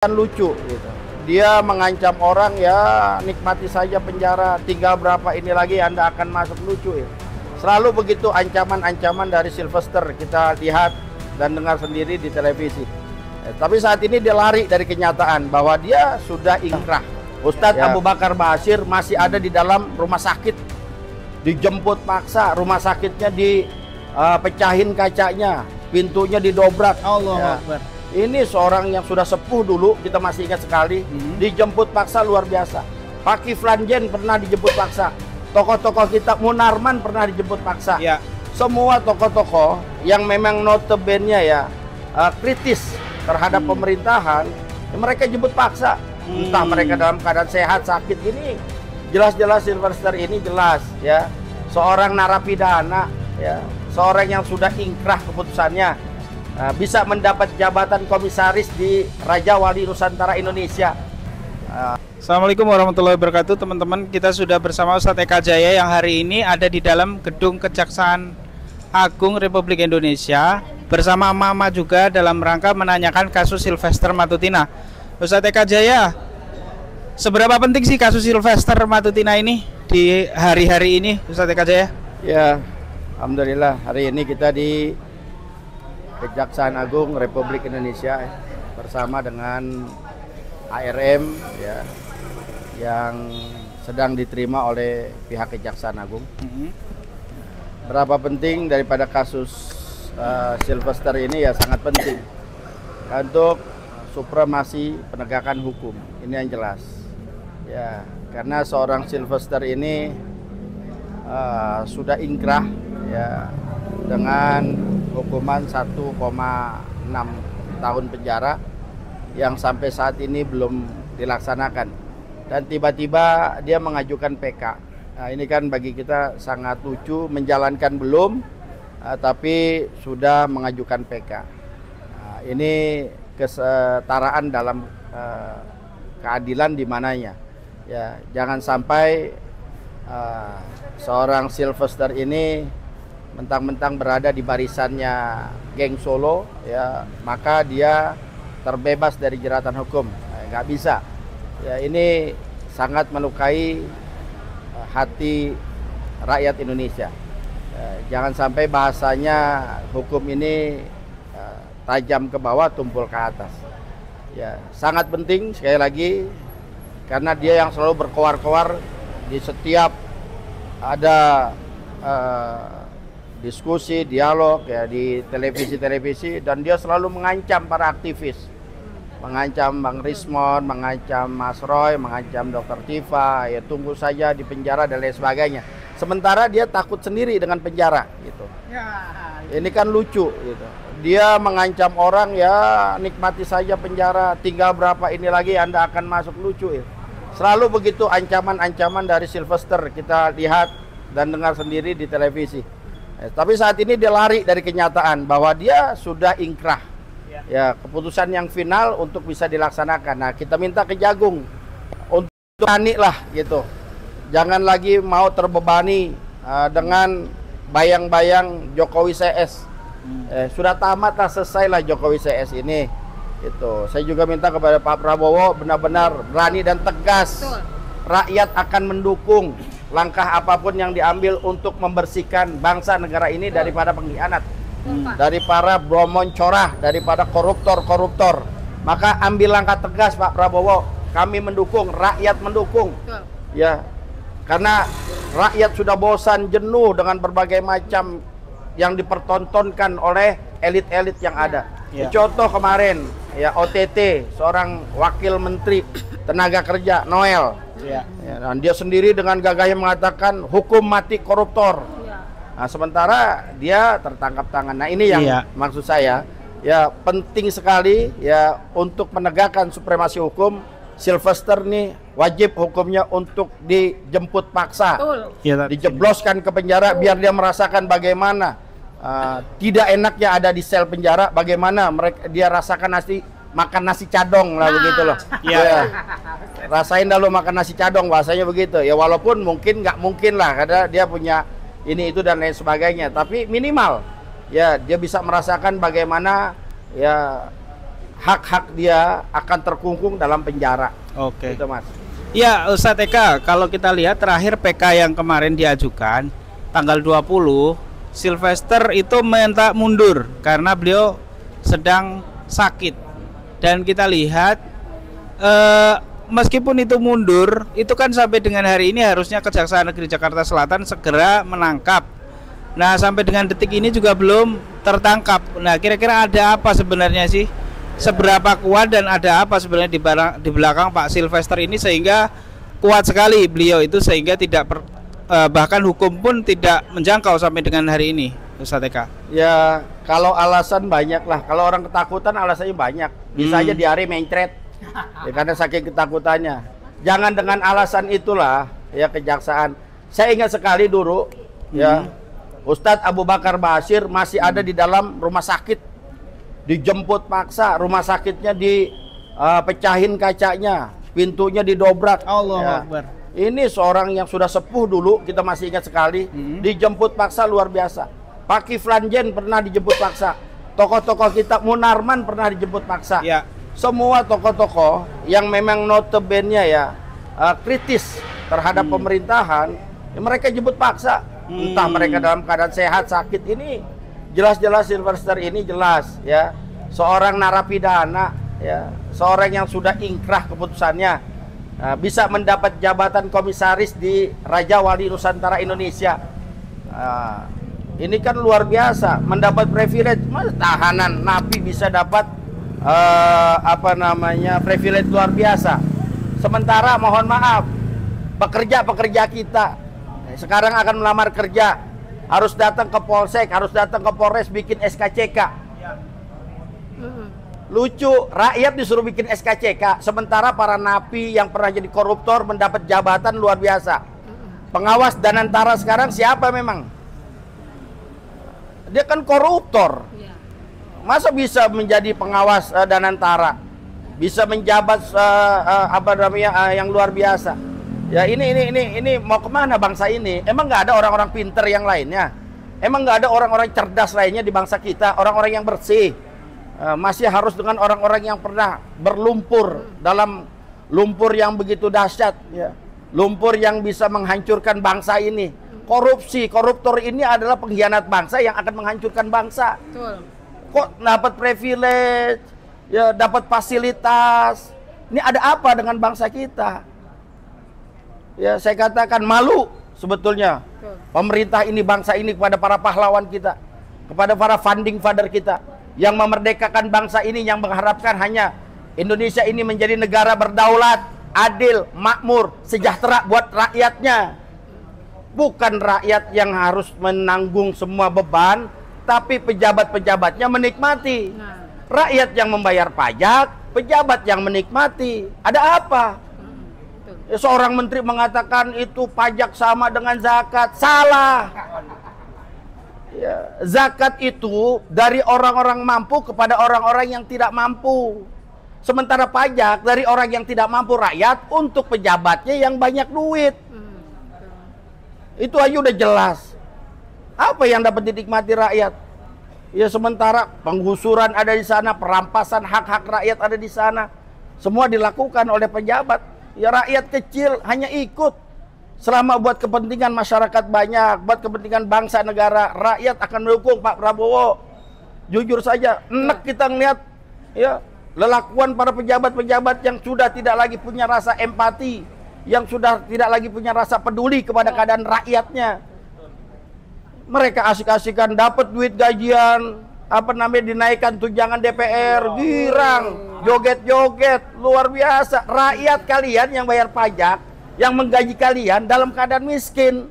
Kan lucu gitu. Dia mengancam orang, ya nikmati saja penjara, tinggal berapa ini lagi Anda akan masuk, lucu ya. Selalu begitu ancaman-ancaman dari Sylvester kita lihat dan dengar sendiri di televisi. Tapi saat ini dia lari dari kenyataan bahwa dia sudah ingkrah. Ustadz Abu Bakar Ba'asyir masih ada di dalam rumah sakit, dijemput paksa, rumah sakitnya dipecahin kacanya, pintunya didobrak. Allah Akbar. Ini seorang yang sudah sepuh dulu, kita masih ingat sekali, dijemput paksa luar biasa. Pak Kiflan Zen pernah dijemput paksa. Tokoh-tokoh kita, Munarman pernah dijemput paksa. Ya. Semua tokoh-tokoh yang memang notabene ya kritis terhadap pemerintahan, ya mereka jemput paksa. Entah mereka dalam keadaan sehat, sakit gini. Jelas-jelas Sylvester ini jelas ya, seorang narapidana ya, seorang yang sudah ingkrah keputusannya. Bisa mendapat jabatan komisaris di Raja Wali Nusantara Indonesia. Assalamualaikum warahmatullahi wabarakatuh, teman-teman. Kita sudah bersama Ustadz Eka Jaya yang hari ini ada di dalam gedung Kejaksaan Agung Republik Indonesia bersama Mama juga dalam rangka menanyakan kasus Sylvester Matutina. Ustadz Eka Jaya, seberapa penting sih kasus Sylvester Matutina ini di hari-hari ini, Ustadz Eka Jaya? Ya, alhamdulillah hari ini kita di Kejaksaan Agung Republik Indonesia bersama dengan ARM ya, yang sedang diterima oleh pihak Kejaksaan Agung. Berapa penting daripada kasus Sylvester ini ya, sangat penting untuk supremasi penegakan hukum, ini yang jelas ya, karena seorang Sylvester ini sudah ingkrah ya dengan hukuman 1,6 tahun penjara yang sampai saat ini belum dilaksanakan, dan tiba-tiba dia mengajukan PK. Nah, ini kan bagi kita sangat lucu, menjalankan belum tapi sudah mengajukan PK. Nah, ini kesetaraan dalam keadilan di mananya ya. Jangan sampai seorang Sylvester ini mentang-mentang berada di barisannya geng Solo ya, maka dia terbebas dari jeratan hukum. Nggak bisa ya, ini sangat melukai hati rakyat Indonesia ya. Jangan sampai bahasanya hukum ini tajam ke bawah, tumpul ke atas ya. Sangat penting sekali lagi, karena dia yang selalu berkoar-koar di setiap ada diskusi, dialog ya di televisi-televisi, dan dia selalu mengancam para aktivis, mengancam Bang Rismon, mengancam Mas Roy, mengancam Dr. Tifa, ya tunggu saja di penjara dan lain sebagainya. Sementara dia takut sendiri dengan penjara gitu. Ini kan lucu gitu. Dia mengancam orang, ya nikmati saja penjara, tinggal berapa ini lagi Anda akan masuk, lucu ya. Selalu begitu ancaman-ancaman dari Sylvester kita lihat dan dengar sendiri di televisi. Tapi saat ini dia lari dari kenyataan bahwa dia sudah ingkrah ya, keputusan yang final untuk bisa dilaksanakan. Nah, kita minta ke Jagung untuk berani lah gitu, jangan lagi mau terbebani dengan bayang-bayang Jokowi CS. Sudah tamat lah, selesai lah Jokowi CS ini itu. Saya juga minta kepada Pak Prabowo benar-benar berani dan tegas. Rakyat akan mendukung langkah apapun yang diambil untuk membersihkan bangsa negara ini daripada pengkhianat, dari para bromoncorah, daripada koruptor-koruptor. Maka ambil langkah tegas Pak Prabowo, kami mendukung, rakyat mendukung ya, karena rakyat sudah bosan, jenuh dengan berbagai macam yang dipertontonkan oleh elit-elit yang ada. Contoh kemarin ya, OTT seorang wakil menteri tenaga kerja Noel ya, dan dia sendiri dengan gagahnya mengatakan hukum mati koruptor. Nah, sementara dia tertangkap tangan. Nah, ini yang maksud saya ya, penting sekali ya untuk menegakkan supremasi hukum. Sylvester nih wajib hukumnya untuk dijemput paksa, dijebloskan ke penjara biar dia merasakan bagaimana tidak enaknya ada di sel penjara, bagaimana dia rasakan makan nasi cadong lah, begitu loh ya. Rasain dah lo makan nasi cadong, bahasanya begitu ya. Walaupun mungkin nggak mungkin lah, karena dia punya ini itu dan lain sebagainya, tapi minimal ya dia bisa merasakan bagaimana ya hak-hak dia akan terkungkung dalam penjara. Oke. Gitu, Mas. Ya, Ustadz Eka, kalau kita lihat terakhir PK yang kemarin diajukan tanggal 20, Sylvester itu minta mundur karena beliau sedang sakit. Dan kita lihat meskipun itu mundur, itu kan sampai dengan hari ini harusnya Kejaksaan Negeri Jakarta Selatan segera menangkap. Nah, sampai dengan detik ini juga belum tertangkap. Nah, kira-kira ada apa sebenarnya sih? Seberapa kuat dan ada apa sebenarnya di belakang Pak Sylvester ini sehingga kuat sekali beliau itu sehingga tidak bahkan hukum pun tidak menjangkau sampai dengan hari ini, Ustadz Eka? Ya, kalau alasan banyak lah. Kalau orang ketakutan alasannya banyak. Bisa aja diare mencret. Ya, karena saking ketakutannya. Jangan dengan alasan itulah ya kejaksaan. Saya ingat sekali dulu ya Ustadz Abu Bakar Bashir masih ada di dalam rumah sakit. Dijemput paksa, rumah sakitnya dipecahin kacanya, pintunya didobrak. Allah Akbar. Ini seorang yang sudah sepuh dulu, kita masih ingat sekali. Dijemput paksa luar biasa. Pak Kiflan Zen pernah dijemput paksa. Tokoh-tokoh kita, Munarman pernah dijemput paksa. Ya. Semua tokoh-tokoh yang memang notabene ya kritis terhadap pemerintahan, ya mereka jemput paksa. Entah mereka dalam keadaan sehat, sakit. Ini jelas-jelas Sylvester ini jelas ya seorang narapidana ya, seorang yang sudah ingkrah keputusannya, bisa mendapat jabatan komisaris di Raja Wali Nusantara Indonesia. Ini kan luar biasa, mendapat privilege. Tahanan napi bisa dapat privilege luar biasa. Sementara mohon maaf, pekerja kita sekarang akan melamar kerja harus datang ke Polsek, harus datang ke Polres bikin SKCK. Lucu, rakyat disuruh bikin SKCK, sementara para napi yang pernah jadi koruptor mendapat jabatan luar biasa. Pengawas Danantara sekarang siapa memang? Dia kan koruptor. Masa bisa menjadi pengawas Danantara? Bisa menjabat yang luar biasa. Ya ini mau kemana bangsa ini? Emang nggak ada orang-orang pinter yang lainnya? Emang nggak ada orang-orang cerdas lainnya di bangsa kita? Orang-orang yang bersih? Masih harus dengan orang-orang yang pernah berlumpur dalam lumpur yang begitu dahsyat, ya. Lumpur yang bisa menghancurkan bangsa ini. Korupsi, koruptor ini adalah pengkhianat bangsa yang akan menghancurkan bangsa. Betul. Kok dapat privilege, ya dapat fasilitas? Ini ada apa dengan bangsa kita? Ya, saya katakan malu sebetulnya pemerintah ini, bangsa ini kepada para pahlawan kita, kepada para founding father kita yang memerdekakan bangsa ini, yang mengharapkan hanya Indonesia ini menjadi negara berdaulat, adil, makmur, sejahtera buat rakyatnya. Bukan rakyat yang harus menanggung semua beban, tapi pejabat-pejabatnya menikmati. Rakyat yang membayar pajak, pejabat yang menikmati. Ada apa? Seorang menteri mengatakan itu pajak sama dengan zakat. Salah. Ya, zakat itu dari orang-orang mampu kepada orang-orang yang tidak mampu. Sementara pajak dari orang yang tidak mampu rakyat untuk pejabatnya yang banyak duit. Itu aja udah jelas. Apa yang dapat dinikmati rakyat? Ya, sementara penggusuran ada di sana, perampasan hak-hak rakyat ada di sana. Semua dilakukan oleh pejabat. Ya, rakyat kecil hanya ikut. Selama buat kepentingan masyarakat banyak, buat kepentingan bangsa negara, rakyat akan mendukung Pak Prabowo. Jujur saja, enak kita ngeliat ya lelakuan para pejabat-pejabat yang sudah tidak lagi punya rasa empati, yang sudah tidak lagi punya rasa peduli kepada keadaan rakyatnya. Mereka asik-asikan dapat duit gajian, dinaikkan tunjangan DPR, girang, joget-joget, luar biasa. Rakyat kalian yang bayar pajak, yang menggaji kalian dalam keadaan miskin,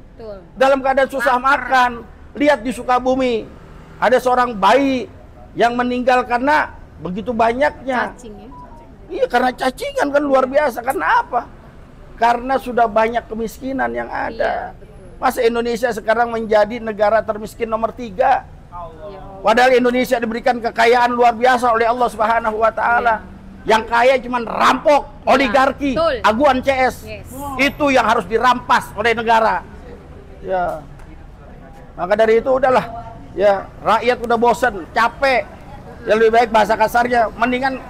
dalam keadaan susah makan. Lihat di Sukabumi, ada seorang bayi yang meninggal karena begitu banyaknya. Cacing, ya? Iya, karena cacingan kan luar biasa. Karena apa? Karena sudah banyak kemiskinan yang ada. Iya, Masa Indonesia sekarang menjadi negara termiskin nomor 3? Padahal Indonesia diberikan kekayaan luar biasa oleh Allah Subhanahu wa taala. Yang kaya cuman rampok, oligarki, aguan CS. Itu yang harus dirampas oleh negara. Ya. Maka dari itu udahlah. Ya, rakyat udah bosan, capek. Ya lebih baik bahasa kasarnya mendingan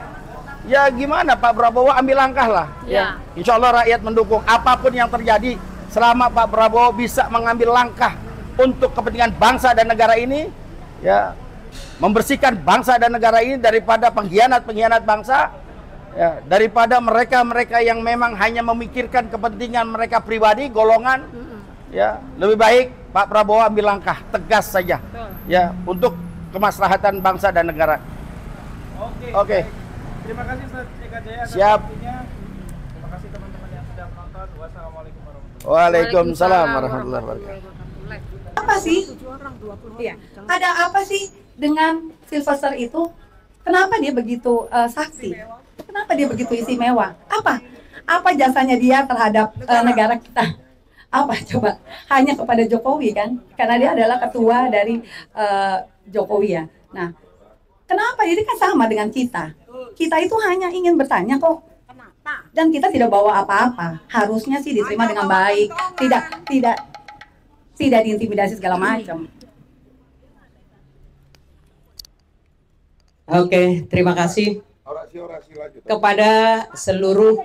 ya gimana Pak Prabowo ambil langkah lah. Ya. Insya Allah rakyat mendukung apapun yang terjadi selama Pak Prabowo bisa mengambil langkah untuk kepentingan bangsa dan negara ini, ya membersihkan bangsa dan negara ini daripada pengkhianat-pengkhianat bangsa, ya, daripada mereka-mereka yang memang hanya memikirkan kepentingan mereka pribadi, golongan, ya lebih baik Pak Prabowo ambil langkah tegas saja, ya untuk kemaslahatan bangsa dan negara. Oke. Terima kasih Ustaz Eka Jaya atas Siap. waktunya. Terima kasih teman-teman yang sudah menonton. Wassalamualaikum warahmatullahi Waalaikumsalam warahmatullahi wabarakatuh. Apa sih? Iya. Ada apa sih dengan Sylvester itu? Kenapa dia begitu sakti? Kenapa dia begitu istimewa? Apa jasanya dia terhadap negara kita? Apa coba? Hanya kepada Jokowi kan? Karena dia adalah ketua dari Jokowi ya. Nah, kenapa? Jadi kan sama dengan kita. Kita itu hanya ingin bertanya kok. Dan kita tidak bawa apa-apa. Harusnya sih diterima dengan baik. Tidak diintimidasi segala macam. Oke, terima kasih kepada seluruh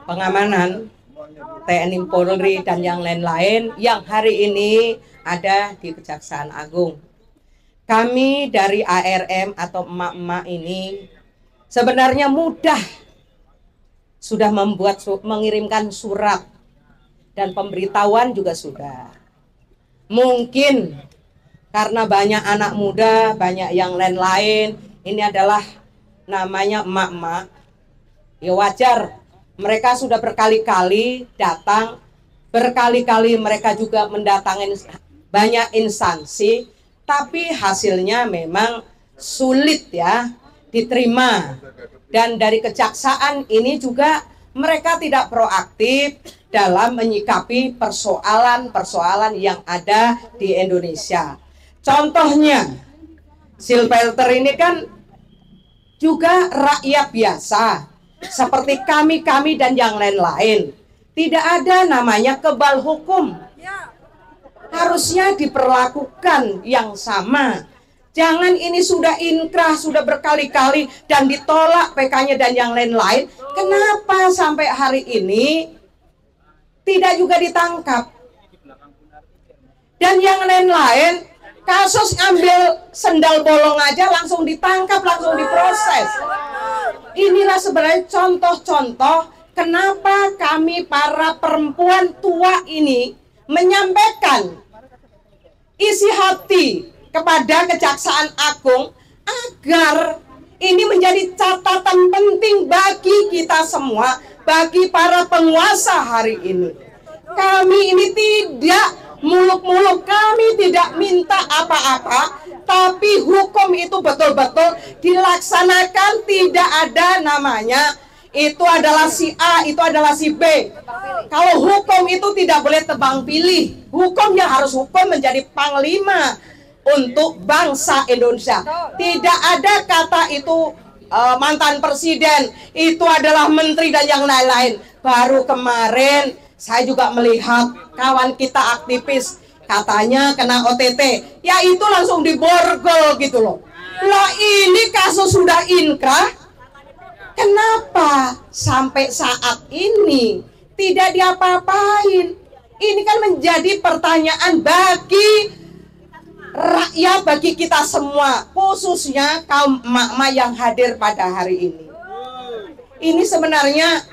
pengamanan TNI Polri dan yang lain-lain yang hari ini ada di Kejaksaan Agung. Kami dari ARM atau emak-emak ini sebenarnya mudah sudah mengirimkan surat dan pemberitahuan juga sudah. Mungkin karena banyak anak muda, banyak yang lain-lain, ini adalah namanya emak-emak. Ya wajar, mereka sudah berkali-kali datang, berkali-kali mereka juga mendatangi banyak instansi, tapi hasilnya memang sulit ya diterima. Dan dari kejaksaan ini juga mereka tidak proaktif dalam menyikapi persoalan-persoalan yang ada di Indonesia. Contohnya, Sylvester ini kan juga rakyat biasa, seperti kami dan yang lain-lain. Tidak ada namanya kebal hukum. Harusnya diperlakukan yang sama. Jangan ini sudah inkrah, sudah berkali-kali dan ditolak PK-nya dan yang lain-lain. Kenapa sampai hari ini tidak juga ditangkap? Dan yang lain-lain, kasus ambil sendal bolong aja langsung ditangkap, langsung diproses. Inilah sebenarnya contoh-contoh kenapa kami para perempuan tua ini menyampaikan isi hati kepada Kejaksaan Agung agar ini menjadi catatan penting bagi kita semua, bagi para penguasa hari ini. Kami ini tidak muluk-muluk, kami tidak minta apa-apa, tapi hukum itu betul-betul dilaksanakan, tidak ada namanya itu adalah si A, itu adalah si B. Kalau hukum itu tidak boleh tebang pilih, hukum yang harus hukum menjadi panglima untuk bangsa Indonesia. Tidak ada kata itu mantan presiden, itu adalah menteri dan yang lain-lain. Baru kemarin saya juga melihat kawan kita aktivis katanya kena OTT, ya itu langsung diborgol gitu loh. Lah ini kasus sudah inkrah, kenapa sampai saat ini tidak diapa-apain? Ini kan menjadi pertanyaan bagi rakyat, bagi kita semua, khususnya kaum emak-emak yang hadir pada hari ini. Ini sebenarnya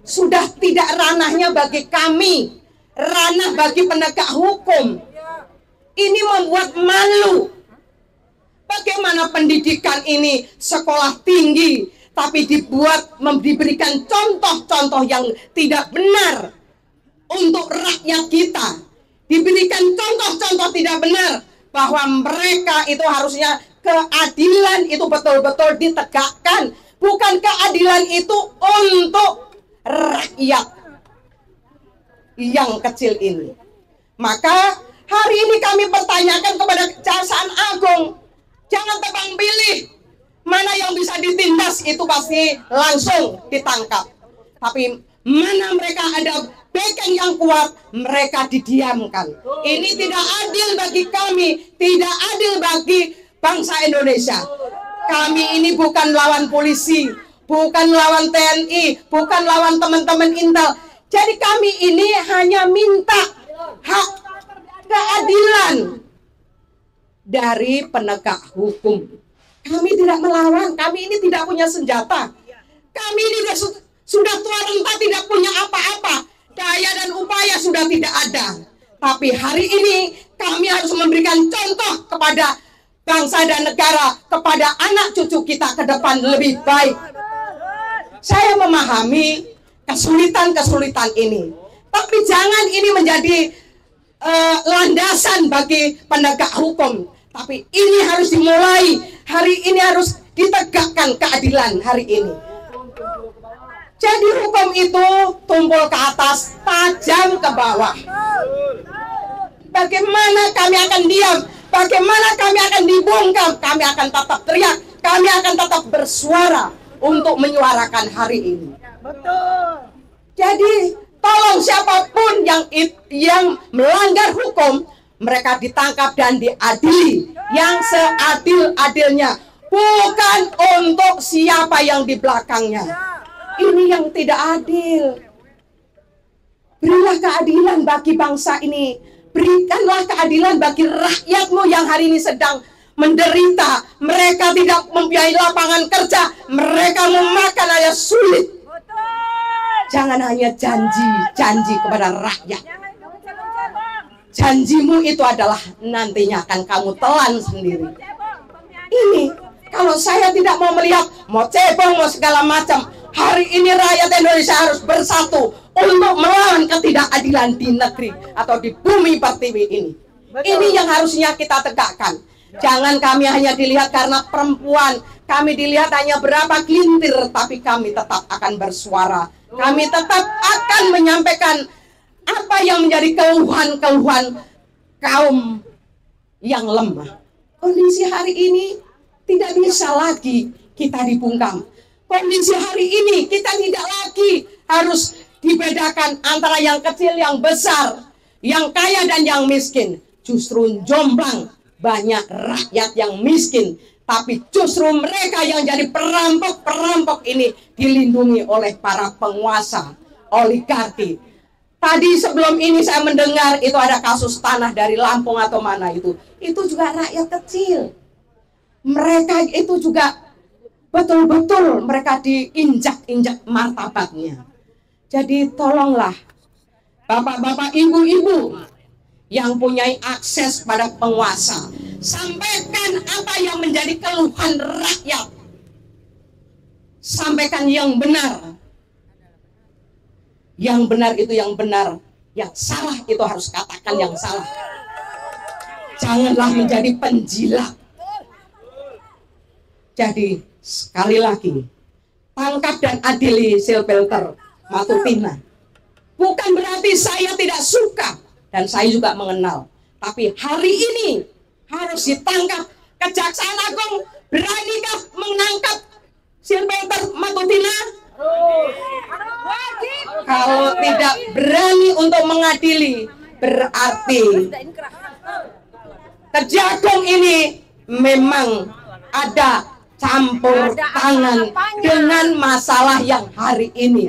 sudah tidak ranahnya bagi kami, ranah bagi penegak hukum. Ini membuat malu. Bagaimana pendidikan ini sekolah tinggi, tapi diberikan contoh-contoh yang tidak benar untuk rakyat kita. Diberikan contoh-contoh tidak benar bahwa mereka itu harusnya keadilan itu betul-betul ditegakkan. Bukan keadilan itu untuk rakyat yang kecil ini. Maka hari ini kami pertanyakan kepada Kejaksaan Agung, jangan tebang pilih. Mana yang bisa ditindas itu pasti langsung ditangkap. Tapi mana mereka ada backing yang kuat, mereka didiamkan. Ini tidak adil bagi kami, tidak adil bagi bangsa Indonesia. Kami ini bukan lawan polisi, bukan lawan TNI, bukan lawan teman-teman Intel. Jadi kami ini hanya minta hak keadilan dari penegak hukum. Kami tidak melawan, kami ini tidak punya senjata. Kami ini sudah tua renta, tidak punya apa-apa. Daya dan upaya sudah tidak ada. Tapi hari ini kami harus memberikan contoh kepada bangsa dan negara, kepada anak cucu kita ke depan lebih baik. Saya memahami kesulitan-kesulitan ini. Tapi jangan ini menjadi landasan bagi penegak hukum. Tapi ini harus dimulai. Hari ini harus ditegakkan keadilan hari ini. Jadi hukum itu tumpul ke atas, tajam ke bawah. Bagaimana kami akan diam? Bagaimana kami akan dibungkam? Kami akan tetap teriak. Kami akan tetap bersuara untuk menyuarakan hari ini. Betul. Jadi tolong siapapun yang melanggar hukum, mereka ditangkap dan diadili yang seadil-adilnya, bukan untuk siapa yang di belakangnya. Ini yang tidak adil. Berilah keadilan bagi bangsa ini. Berikanlah keadilan bagi rakyatmu yang hari ini sedang menderita. Mereka tidak mempunyai lapangan kerja. Mereka memakan aja sulit. Jangan hanya janji kepada rakyat. Janjimu itu adalah nantinya akan kamu telan sendiri. Ini kalau saya tidak mau melihat, mau cebong, mau segala macam. Hari ini rakyat Indonesia harus bersatu untuk melawan ketidakadilan di negeri atau di bumi pertiwi ini. Ini yang harusnya kita tegakkan. Jangan kami hanya dilihat karena perempuan, kami dilihat hanya berapa gelintir, tapi kami tetap akan bersuara. Kami tetap akan menyampaikan apa yang menjadi keluhan-keluhan kaum yang lemah. Kondisi hari ini tidak bisa lagi kita dibungkam. Kondisi hari ini kita tidak lagi harus dibedakan antara yang kecil, yang besar, yang kaya dan yang miskin. Justru jomblang banyak rakyat yang miskin, tapi justru mereka yang jadi perampok-perampok ini dilindungi oleh para penguasa oligarki. Tadi sebelum ini saya mendengar itu ada kasus tanah dari Lampung atau mana itu juga rakyat kecil. Mereka itu juga betul-betul mereka diinjak-injak martabatnya. Jadi tolonglah bapak-bapak, ibu-ibu yang punya akses pada penguasa, sampaikan apa yang menjadi keluhan rakyat. Sampaikan yang benar. Yang benar itu yang benar, yang salah itu harus katakan yang salah. Janganlah menjadi penjilat. Jadi sekali lagi, tangkap dan adili Silvelter Matutina. Bukan berarti saya tidak suka dan saya juga mengenal, tapi hari ini harus ditangkap. Kejaksaan Agung beranikah menangkap Silvelter Matutina? Kalau tidak berani untuk mengadili, berarti Kejagung ini memang ada campur tangan dengan masalah yang hari ini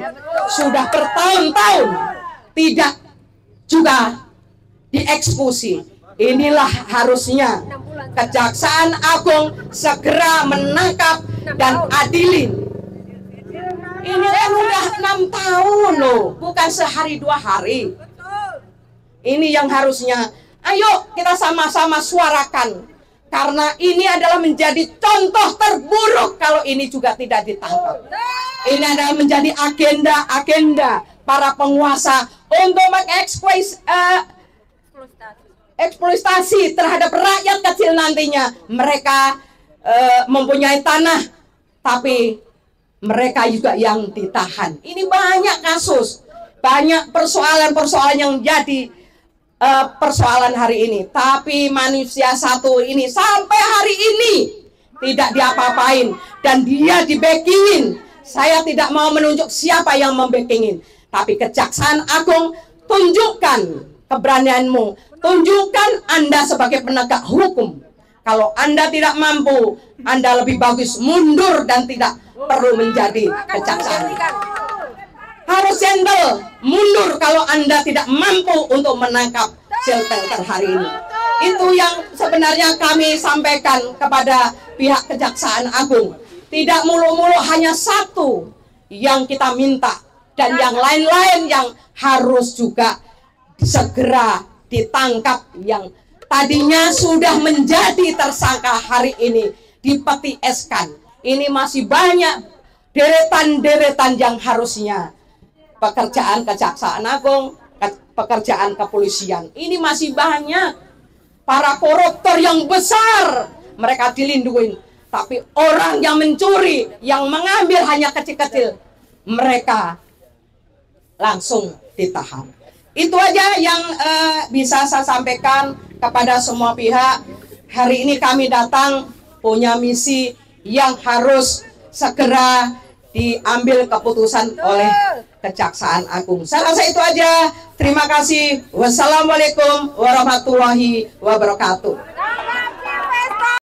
sudah bertahun-tahun tidak juga dieksekusi. Inilah harusnya Kejaksaan Agung segera menangkap dan adili. Ini kan udah 6 tahun loh, bukan sehari 2 hari. Ini yang harusnya, ayo kita sama-sama suarakan. Karena ini adalah menjadi contoh terburuk kalau ini juga tidak ditangkap. Ini adalah menjadi agenda-agenda para penguasa untuk eksploitasi terhadap rakyat kecil nantinya. Mereka mempunyai tanah, tapi mereka juga yang ditahan. Ini banyak kasus, banyak persoalan-persoalan yang jadi persoalan hari ini. Tapi manusia satu ini sampai hari ini tidak diapa-apain dan dia dibackingin. Saya tidak mau menunjuk siapa yang membackingin, tapi Kejaksaan Agung, tunjukkan keberanianmu, tunjukkan Anda sebagai penegak hukum. Kalau Anda tidak mampu, Anda lebih bagus mundur dan tidak perlu menjadi kejaksaan. Harus gentle, mundur kalau Anda tidak mampu untuk menangkap Silverter hari ini. Itu yang sebenarnya kami sampaikan kepada pihak Kejaksaan Agung. Tidak mulu-mulu hanya satu yang kita minta, dan yang lain-lain yang harus juga segera ditangkap, yang tadinya sudah menjadi tersangka hari ini dipetieskan. Ini masih banyak deretan-deretan yang harusnya pekerjaan Kejaksaan Agung, pekerjaan kepolisian. Ini masih banyak para koruptor yang besar, mereka dilindungi. Tapi orang yang mencuri, yang mengambil hanya kecil-kecil, mereka langsung ditahan. Itu aja yang bisa saya sampaikan kepada semua pihak. Hari ini kami datang punya misi yang harus segera diambil keputusan oleh Kejaksaan Agung. Saya rasa itu aja. Terima kasih. Wassalamualaikum warahmatullahi wabarakatuh.